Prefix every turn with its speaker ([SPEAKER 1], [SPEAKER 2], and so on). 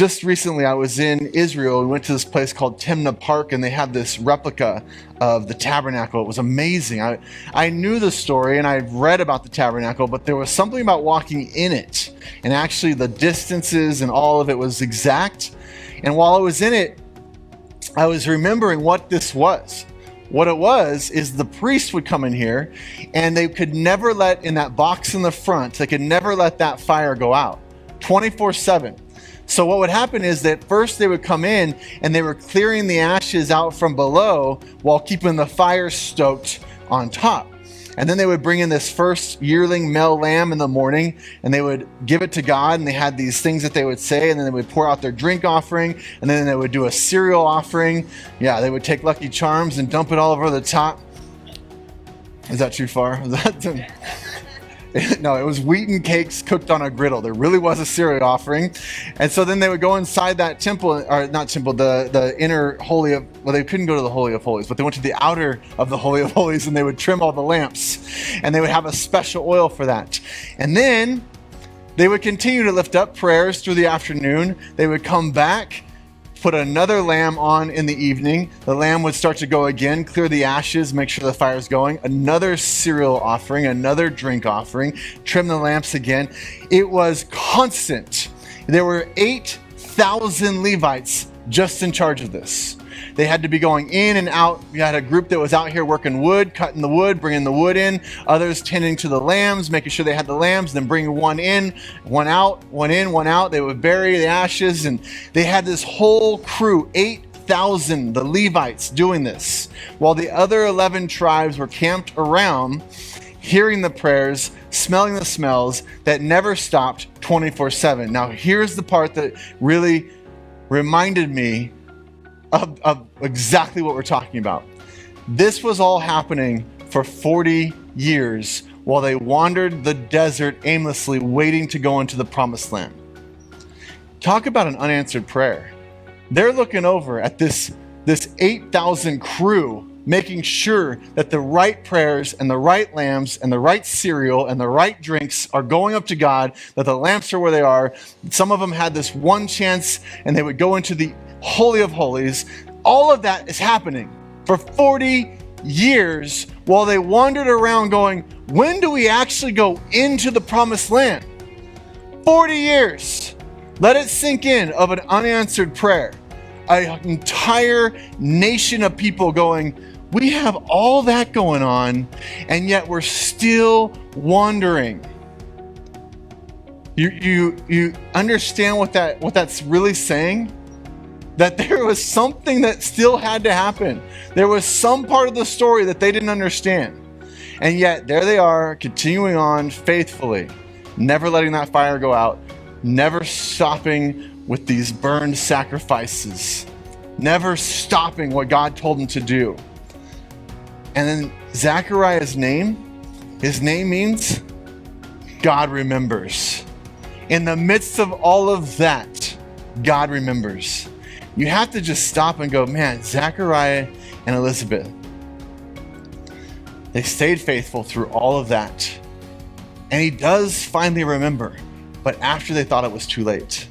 [SPEAKER 1] Just recently, I was in Israel. We went to this place called Timna Park, and they had this replica of the Tabernacle. It was amazing. I knew the story, and I've read about the Tabernacle, but there was something about walking in it, and actually the distances and all of it was exact. And while I was in it, I was remembering what this was. What it was is the priest would come in here, and they could never let, in that box in the front, they could never let that fire go out 24/7. So what would happen is that first they would come in and they were clearing the ashes out from below while keeping the fire stoked on top. And then they would bring in this first yearling male lamb in the morning, and they would give it to God, and they had these things that they would say, and then they would pour out their drink offering, and then they would do a cereal offering. Yeah, they would take Lucky Charms and dump it all over the top. Is that too far? No, it was wheaten cakes cooked on a griddle. There really was a cereal offering. And so then they would go inside that temple, or not temple, the inner holy of, well, they couldn't go to the Holy of Holies, but they went to the outer of the Holy of Holies, and they would trim all the lamps, and they would have a special oil for that. And then they would continue to lift up prayers through the afternoon. They would come back, put another lamb on in the evening. The lamb would start to go again, clear the ashes, make sure the fire's going. Another cereal offering, another drink offering, trim the lamps again. It was constant. There were 8,000 Levites just in charge of this. They had to be going in and out. You had a group that was out here working wood, cutting the wood, bringing the wood in. Others tending to the lambs, making sure they had the lambs, then bringing one in, one out, one in, one out. They would bury the ashes, and they had this whole crew, 8,000, the Levites, doing this, while the other 11 tribes were camped around, hearing the prayers, smelling the smells that never stopped 24/7. Now, here's the part that really reminded me of exactly what we're talking about. This was all happening for 40 years while they wandered the desert aimlessly, waiting to go into the promised land. Talk about an unanswered prayer. They're looking over at this 8,000 crew, making sure that the right prayers and the right lambs and the right cereal and the right drinks are going up to God, that the lamps are where they are. Some of them had this one chance, and they would go into the Holy of Holies. All of that is happening for 40 years while they wandered around going, when do we actually go into the promised land? 40 years. Let it sink in, of an unanswered prayer. An entire nation of people going, we have all that going on, and yet we're still wandering. You understand what that's really saying? That there was something that still had to happen. There was some part of the story that they didn't understand. And yet there they are, continuing on faithfully, never letting that fire go out, never stopping with these burned sacrifices, never stopping what God told them to do. And then Zechariah's name, his name means God remembers. In the midst of all of that, God remembers. You have to just stop and go, man, Zechariah and Elizabeth, they stayed faithful through all of that. And he does finally remember, but after they thought it was too late.